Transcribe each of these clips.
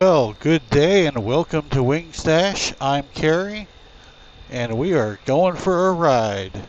Well, good day and welcome to WingStache. I'm Carrie, and we are going for a ride.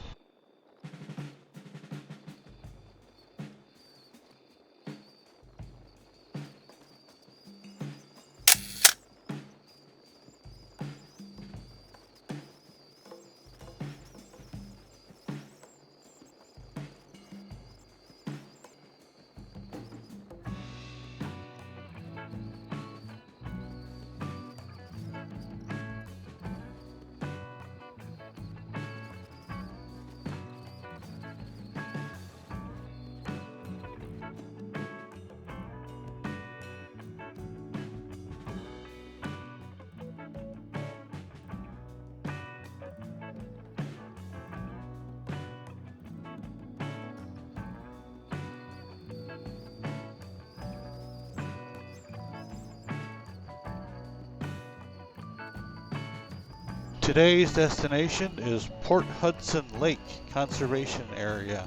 Today's destination is Port Hudson Lake Conservation Area.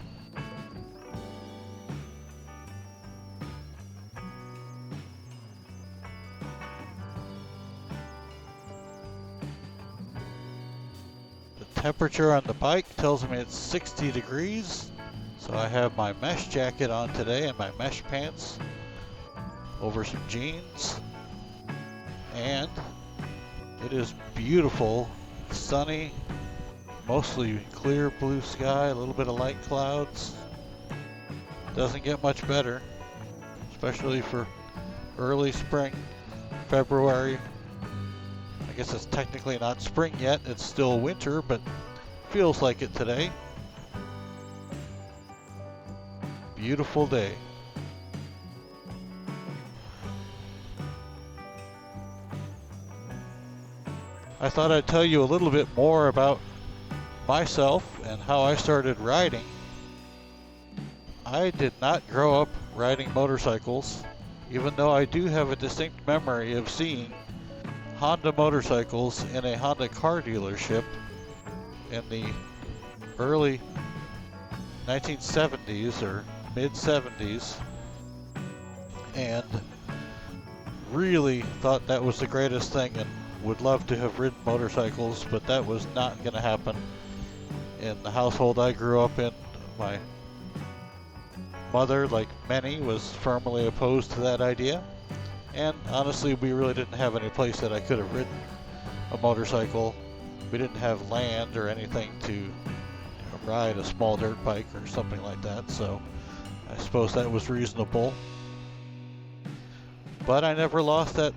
The temperature on the bike tells me it's 60 degrees, so I have my mesh jacket on today and my mesh pants over some jeans, and it is beautiful. Sunny, mostly clear blue sky, a little bit of light clouds. Doesn't get much better, especially for early spring, February. I guess it's technically not spring yet, it's still winter, but feels like it today. Beautiful day. I thought I'd tell you a little bit more about myself and how I started riding. I did not grow up riding motorcycles, even though I do have a distinct memory of seeing Honda motorcycles in a Honda car dealership in the early 1970s or mid 70s, and really thought that was the greatest thing and would love to have ridden motorcycles, but that was not going to happen in the household I grew up in. My mother, like many, was firmly opposed to that idea, and honestly we really didn't have any place that I could have ridden a motorcycle. We didn't have land or anything to ride a small dirt bike or something like that, so I suppose that was reasonable. But I never lost that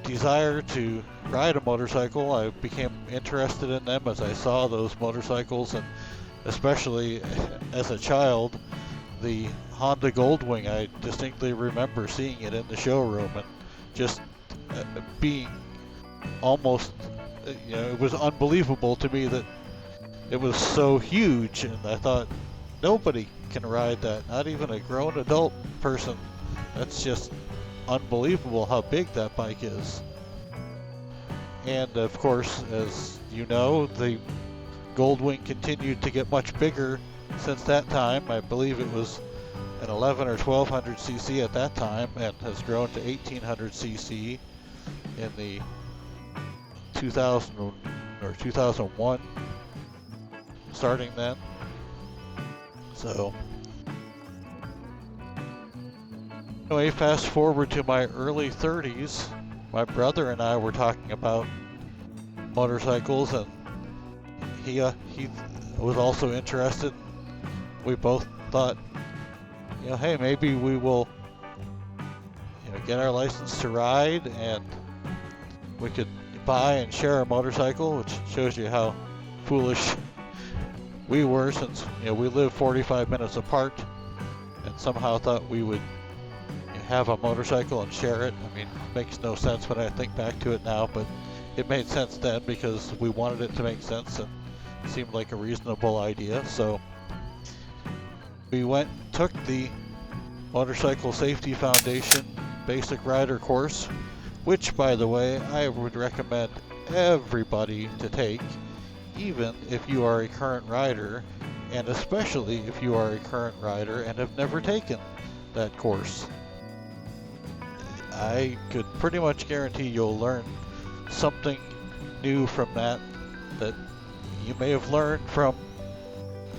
desire to ride a motorcycle. I became interested in them as I saw those motorcycles, and especially as a child, the Honda Goldwing. I distinctly remember seeing it in the showroom and just being almost, it was unbelievable to me that it was so huge, and I thought nobody can ride that, not even a grown adult person. That's just unbelievable how big that bike is. And of course, as you know, the Goldwing continued to get much bigger since that time. I believe it was an 11 or 1200 cc at that time and has grown to 1800 cc in the 2000 or 2001, starting then. So anyway, fast forward to my early 30s, my brother and I were talking about motorcycles, and he was also interested. We both thought, hey, maybe we will, get our license to ride, and we could buy and share a motorcycle, which shows you how foolish we were, since we live 45 minutes apart, and somehow thought we would have a motorcycle and share it. I mean, it makes no sense when I think back to it now, but it made sense then because we wanted it to make sense and it seemed like a reasonable idea. So we went and took the Motorcycle Safety Foundation Basic Rider course, which, by the way, I would recommend everybody to take, even if you are a current rider, and especially if you are a current rider and have never taken that course. I could pretty much guarantee you'll learn something new from that you may have learned from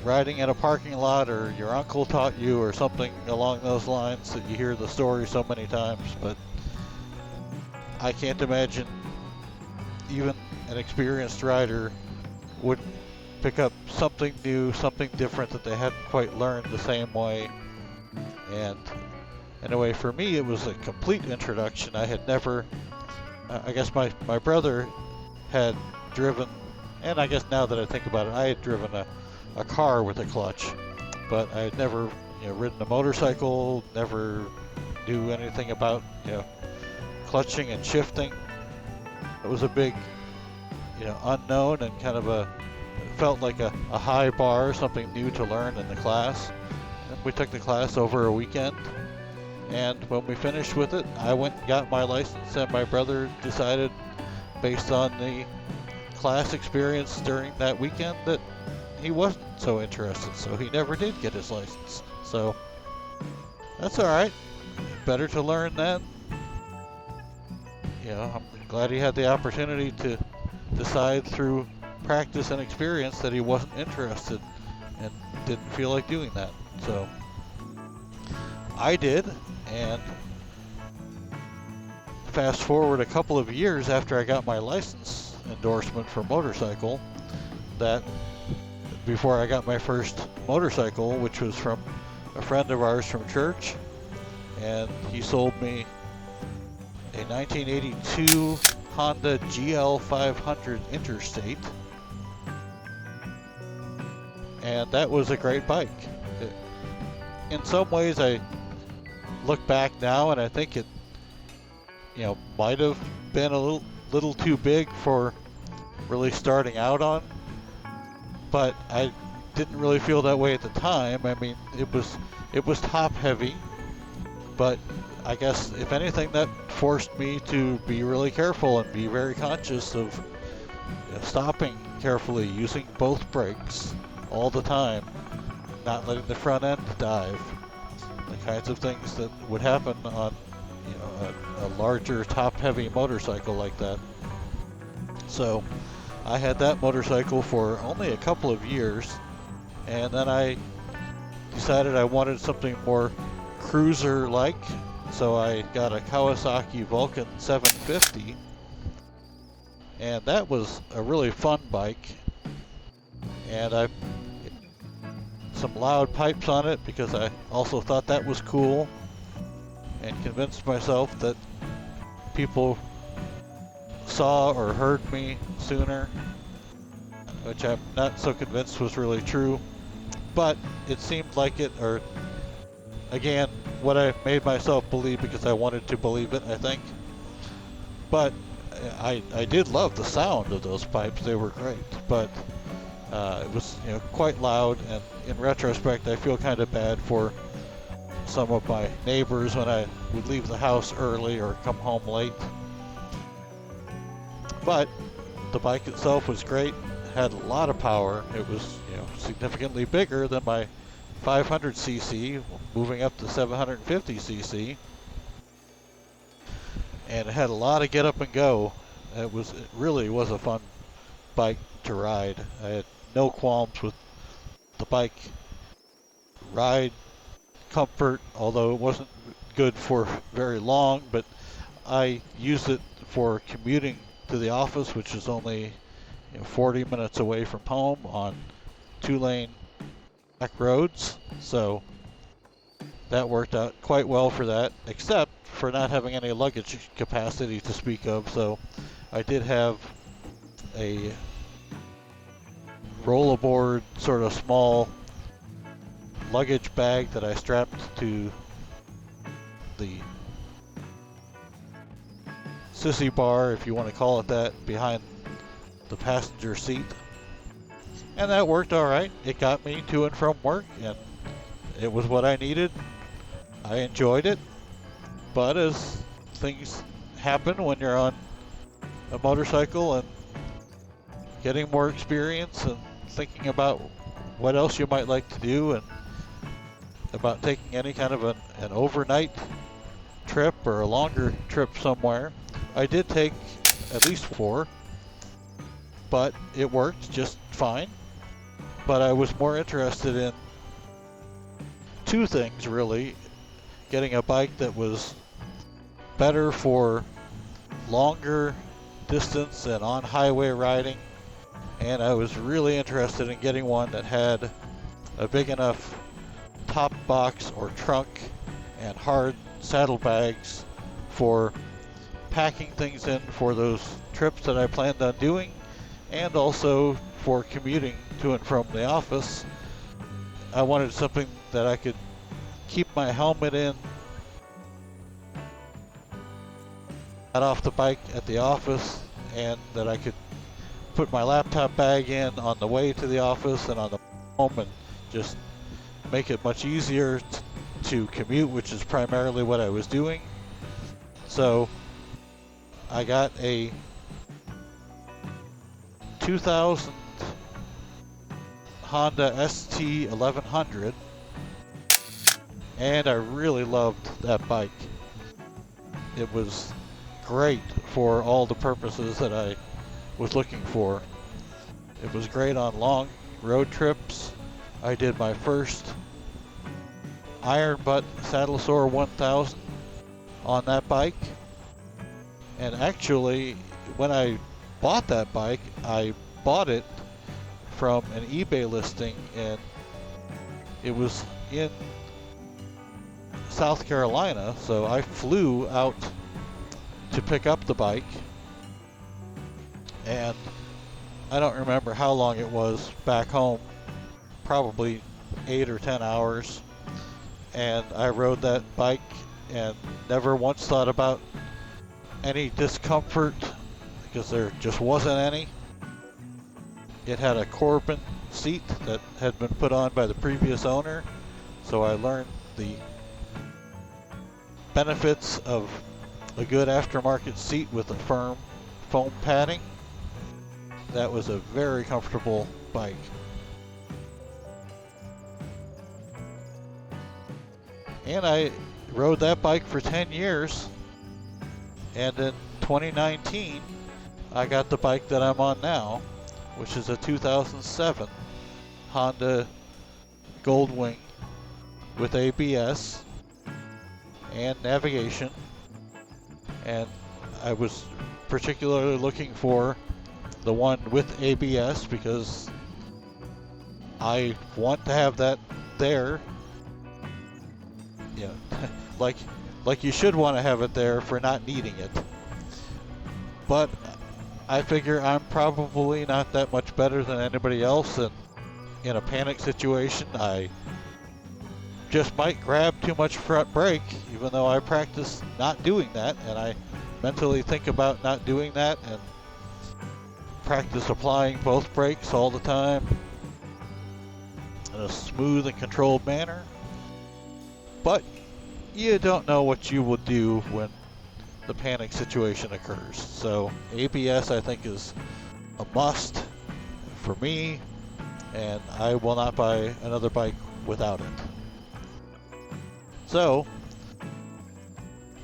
riding in a parking lot, or your uncle taught you, or something along those lines that you hear the story so many times. But I can't imagine even an experienced rider would pick up something new, something different that they hadn't quite learned the same way. And anyway, for me, it was a complete introduction. I had never, I guess my brother had driven, and I guess now that I think about it, I had driven a car with a clutch, but I had never, ridden a motorcycle, never knew anything about, clutching and shifting. It was a big, unknown, and kind of it felt like a high bar, something new to learn in the class. And we took the class over a weekend, and when we finished with it, I went and got my license, and my brother decided, based on the class experience during that weekend, that he wasn't so interested, so he never did get his license. So that's all right. Better to learn then. I'm glad he had the opportunity to decide through practice and experience that he wasn't interested and didn't feel like doing that. So I did, and fast forward a couple of years after I got my license endorsement for motorcycle, that before I got my first motorcycle, which was from a friend of ours from church, and he sold me a 1982 Honda GL 500 Interstate, and that was a great bike. In some ways, I look back now and I think it, might have been a little too big for really starting out on, but I didn't really feel that way at the time. I mean, it was top heavy, but I guess if anything, that forced me to be really careful and be very conscious of stopping carefully, using both brakes all the time, not letting the front end dive. The kinds of things that would happen on a larger top-heavy motorcycle like that. So I had that motorcycle for only a couple of years, and then I decided I wanted something more cruiser-like, so I got a Kawasaki Vulcan 750, and that was a really fun bike. And I some loud pipes on it because I also thought that was cool, and convinced myself that people saw or heard me sooner, which I'm not so convinced was really true, but it seemed like it, or again, what I made myself believe because I wanted to believe it, I think. But I did love the sound of those pipes. They were great, but it was quite loud, and in retrospect I feel kind of bad for some of my neighbors when I would leave the house early or come home late. But the bike itself was great, had a lot of power. It was significantly bigger than my 500cc, moving up to 750cc, and it had a lot of get up and go. It really was a fun bike to ride. I had no qualms with the bike ride comfort, although it wasn't good for very long, but I used it for commuting to the office, which is only 40 minutes away from home on 2-lane back roads, so that worked out quite well for that, except for not having any luggage capacity to speak of. So I did have a rollerboard, sort of small luggage bag that I strapped to the sissy bar, if you want to call it that, behind the passenger seat. And that worked all right. It got me to and from work, and it was what I needed. I enjoyed it. But as things happen when you're on a motorcycle and getting more experience and thinking about what else you might like to do, and about taking any kind of an overnight trip or a longer trip somewhere. I did take at least 4, but it worked just fine. But I was more interested in 2 things really. Getting a bike that was better for longer distance and on highway riding, and I was really interested in getting one that had a big enough top box or trunk and hard saddlebags for packing things in for those trips that I planned on doing, and also for commuting to and from the office. I wanted something that I could keep my helmet in, got off the bike at the office, and that I could put my laptop bag in on the way to the office and on the home, and just make it much easier to commute, which is primarily what I was doing. So I got a 2000 Honda ST 1100, and I really loved that bike. It was great for all the purposes that I was looking for. It was great on long road trips. I did my first Iron Butt Saddle Sore 1000 on that bike. And actually, when I bought that bike, I bought it from an eBay listing, and it was in South Carolina, so I flew out to pick up the bike, and I don't remember how long it was back home, probably 8 or 10 hours, and I rode that bike and never once thought about any discomfort, because there just wasn't any. It had a Corbin seat that had been put on by the previous owner, so I learned the benefits of a good aftermarket seat with a firm foam padding. That was a very comfortable bike. And I rode that bike for 10 years, and in 2019 I got the bike that I'm on now, which is a 2007 Honda Goldwing with ABS and navigation. And I was particularly looking for the one with ABS because I want to have that there. Yeah, like you should want to have it there for not needing it. But I figure I'm probably not that much better than anybody else, and in a panic situation, I just might grab too much front brake, even though I practice not doing that, and I mentally think about not doing that and practice applying both brakes all the time in a smooth and controlled manner. But you don't know what you will do when the panic situation occurs. So ABS, I think, is a must for me, and I will not buy another bike without it. So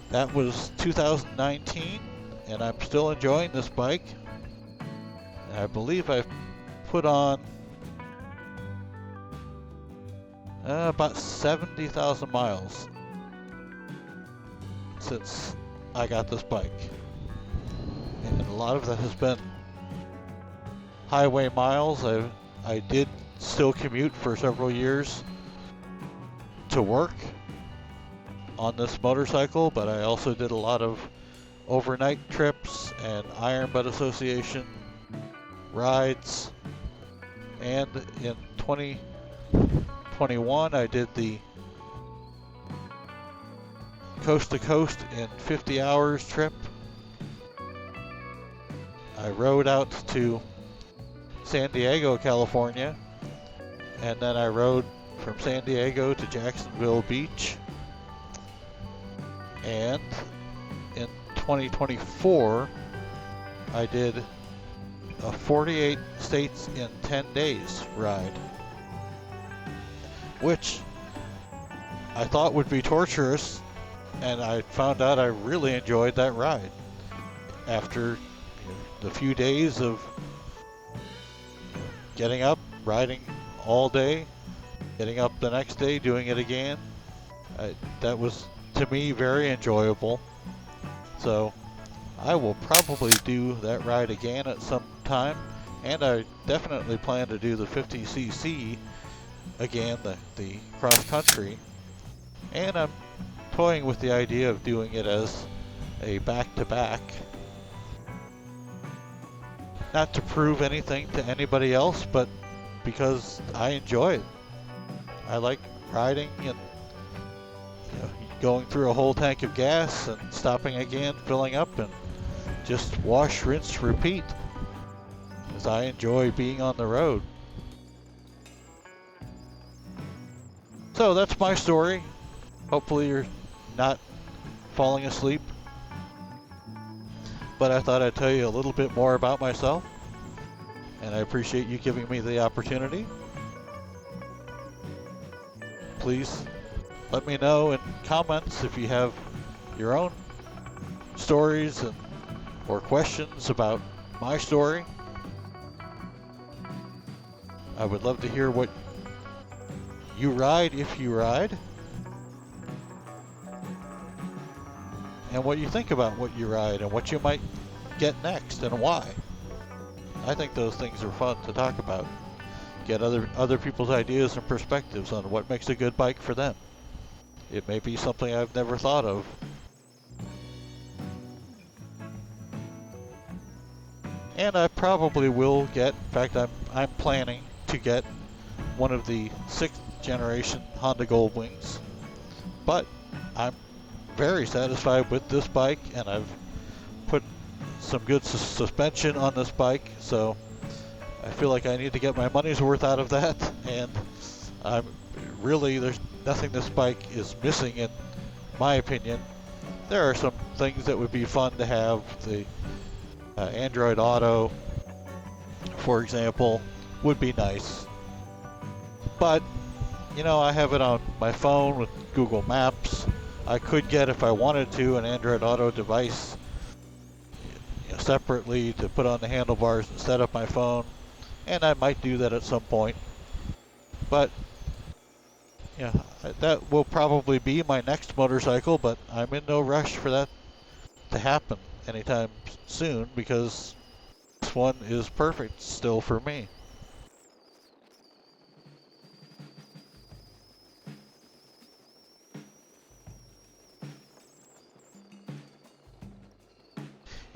that was 2019, and I'm still enjoying this bike. And I believe I've put on about 70,000 miles since I got this bike, and a lot of that has been highway miles. I did still commute for several years to work on this motorcycle, but I also did a lot of overnight trips and Iron Butt Association rides, and in 2021 I did the coast to coast in 50 hours trip. I rode out to San Diego, California, and then I rode from San Diego to Jacksonville Beach. And in 2024 I did a 48 states in 10 days ride, which I thought would be torturous and I found out I really enjoyed that ride. After the few days of getting up, riding all day, getting up the next day, doing it again, that was, to me, very enjoyable. So I will probably do that ride again at some time, and I definitely plan to do the 50cc again, the cross country, and I'm toying with the idea of doing it as a back-to-back. Not to prove anything to anybody else, but because I enjoy it. I like riding and going through a whole tank of gas and stopping again, filling up, and just wash, rinse, repeat, as I enjoy being on the road. So that's my story. Hopefully you're not falling asleep, but I thought I'd tell you a little bit more about myself, and I appreciate you giving me the opportunity. Please let me know in comments if you have your own stories or questions about my story. I would love to hear what you ride, if you ride, and what you think about what you ride and what you might get next and why. I think those things are fun to talk about. Get other people's ideas and perspectives on what makes a good bike for them. It may be something I've never thought of. And I probably will get, in fact I'm planning to get one of the 6th generation Honda Goldwings. But I'm very satisfied with this bike, and I've put some good suspension on this bike, so I feel like I need to get my money's worth out of that, and there's nothing this bike is missing in my opinion. There are some things that would be fun to have. The Android Auto, for example, would be nice. But, I have it on my phone with Google Maps. I could get, if I wanted to, an Android Auto device separately to put on the handlebars instead of my phone, and I might do that at some point. But that will probably be my next motorcycle, but I'm in no rush for that to happen anytime soon, because this one is perfect still for me.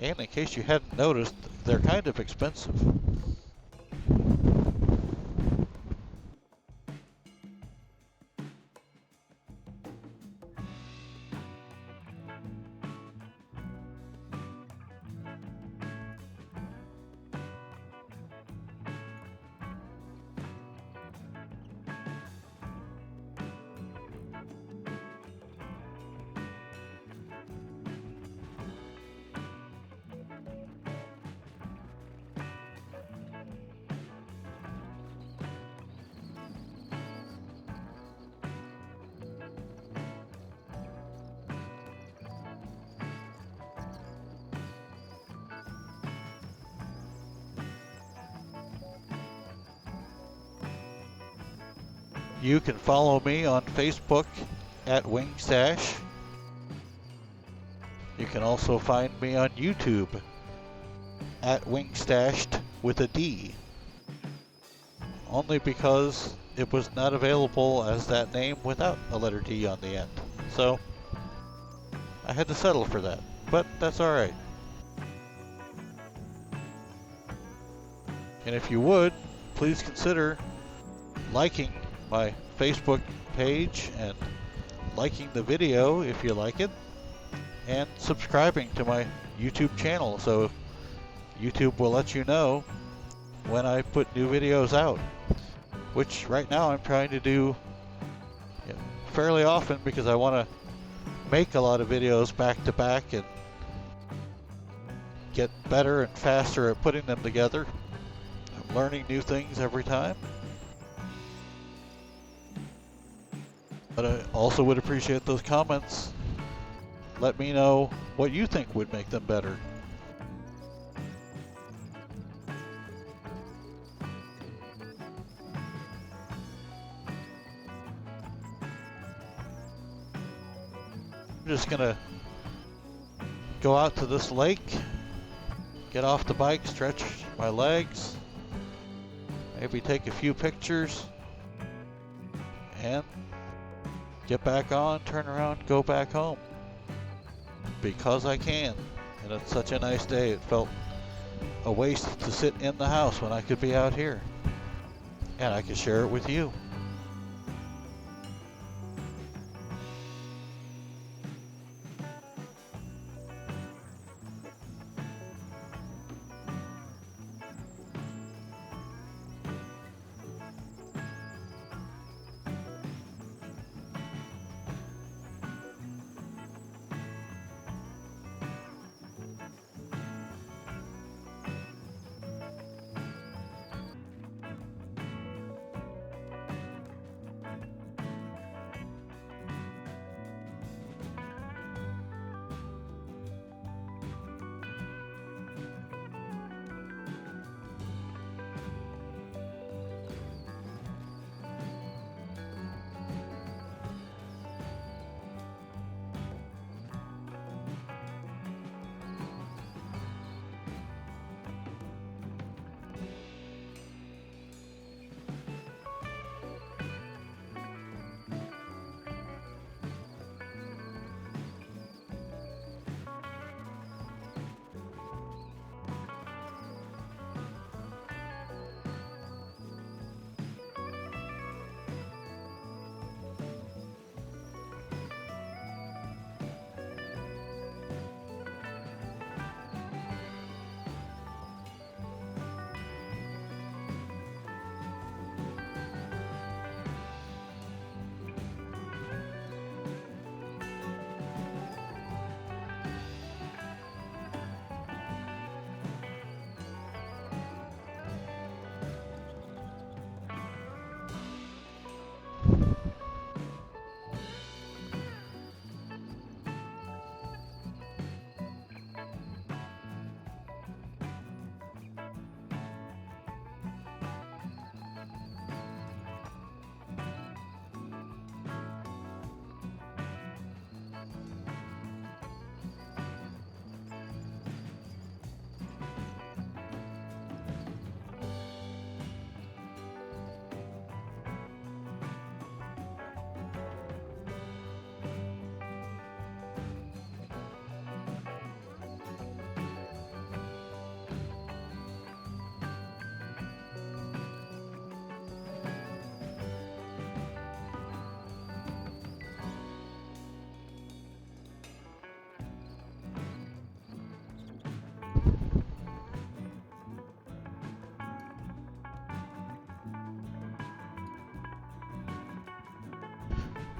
And in case you hadn't noticed, they're kind of expensive. You can follow me on Facebook at WingStache. You can also find me on YouTube at WingStashed with a D. Only because it was not available as that name without a letter D on the end. So I had to settle for that, but that's alright. And if you would, please consider liking my Facebook page and liking the video if you like it, and subscribing to my YouTube channel so YouTube will let you know when I put new videos out, which right now I'm trying to do fairly often because I want to make a lot of videos back to back and get better and faster at putting them together. I'm learning new things every time. But I also would appreciate those comments let me know what you think would make them better. I'm just gonna go out to this lake, get off the bike, stretch my legs, maybe take a few pictures, and get back on, turn around, go back home. Because I can. And it's such a nice day. It felt a waste to sit in the house when I could be out here. And I could share it with you.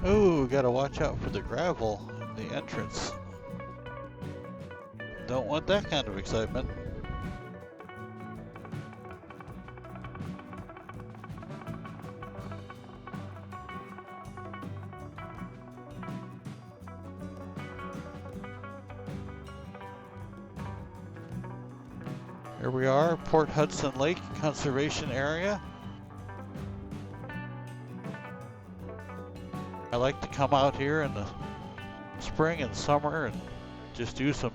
Oh, gotta watch out for the gravel in the entrance. Don't want that kind of excitement. Here we are, Port Hudson Lake Conservation Area. I like to come out here in the spring and summer and just do some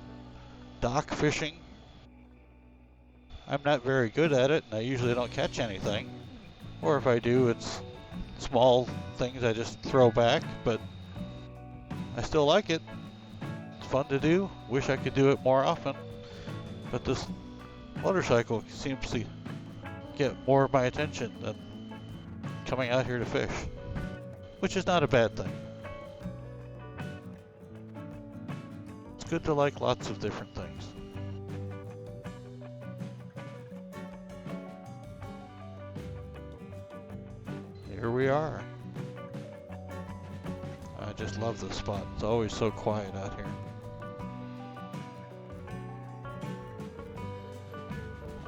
dock fishing. I'm not very good at it, and I usually don't catch anything. Or if I do, it's small things I just throw back, but I still like it. It's fun to do. Wish I could do it more often. But this motorcycle seems to get more of my attention than coming out here to fish, which is not a bad thing. It's good to like lots of different things. Here we are. I just love this spot. It's always so quiet out here.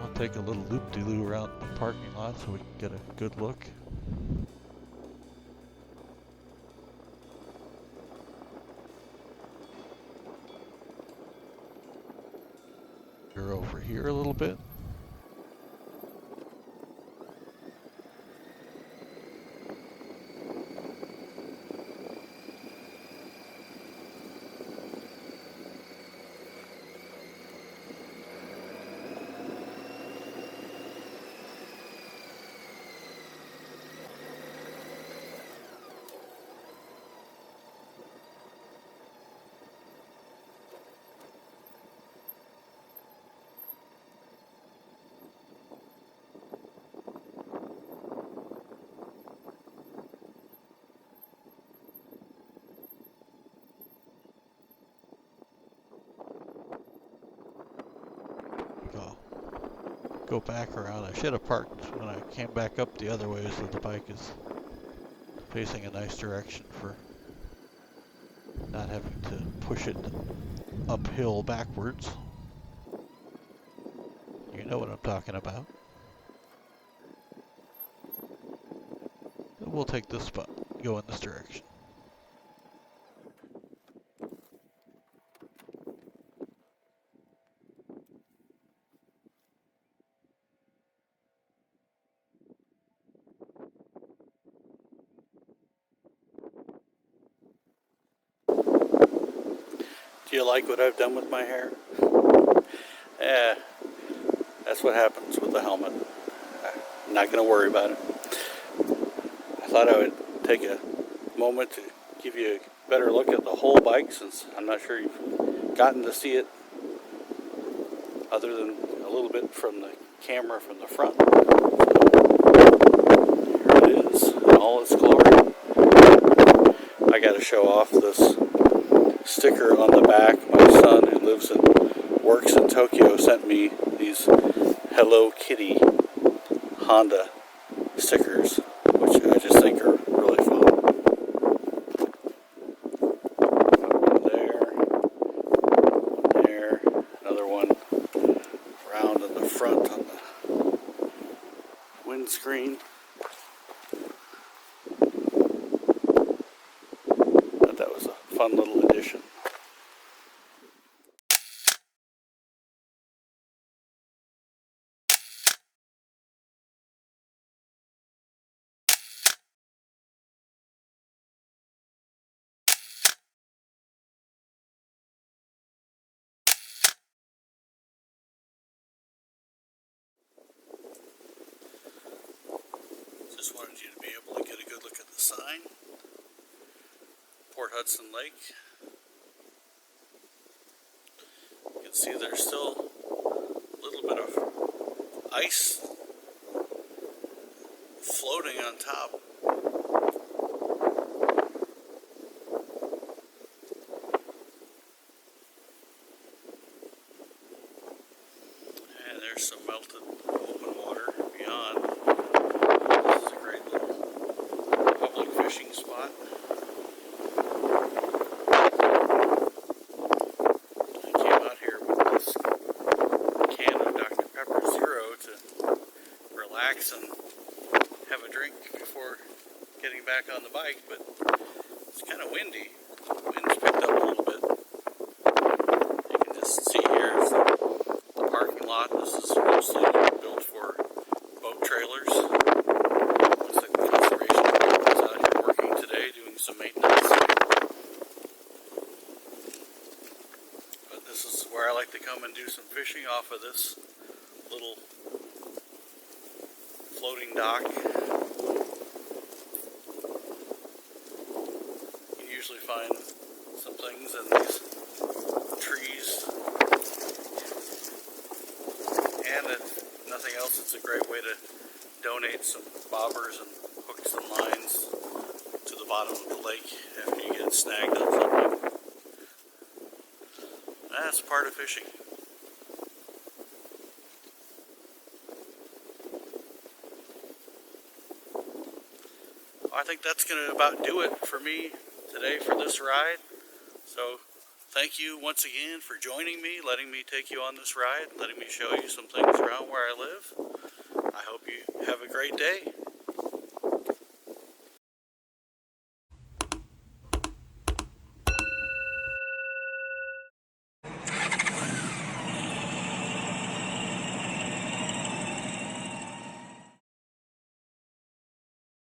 I'll take a little loop-de-loo around the parking lot so we can get a good look. wander over here a little bit. Go back around. I should have parked when I came back up the other way so the bike is facing a nice direction for not having to push it uphill backwards. You know what I'm talking about. We'll take this spot, go in this direction. Do you like what I've done with my hair? Yeah, that's what happens with the helmet. I'm not going to worry about it. I thought I would take a moment to give you a better look at the whole bike, since I'm not sure you've gotten to see it other than a little bit from the camera from the front. Here it is in all its glory. I got to show off this sticker on the back. My son, who works in Tokyo, sent me these Hello Kitty Honda stickers, which I just think are really fun. There, another one round in the front on the windscreen. Thought that was a fun little addition. Just wanted you to be able to get a good look at the sign. Port Hudson Lake. You can see there's still a little bit of ice floating on top. And there's some melted open water beyond. This is a great little public fishing spot. I came out here with this can of Dr. Pepper Zero to relax and have a drink before getting back on the bike, but it's kind of windy. The wind's picked up a little bit. You can just see here is the parking lot. This is mostly built for boat trailers. Looks like the conservation department is out here working today doing some maintenance. But this is where I like to come and do some fishing off of this little floating dock. You usually find some things in these trees, and if nothing else, it's a great way to donate some bobbers and hooks and lines to the bottom of the lake after you get snagged on something. That's part of fishing. I think that's going to about do it for me today for this ride. So thank you once again for joining me, letting me take you on this ride, letting me show you some things around where I live. I hope you have a great day.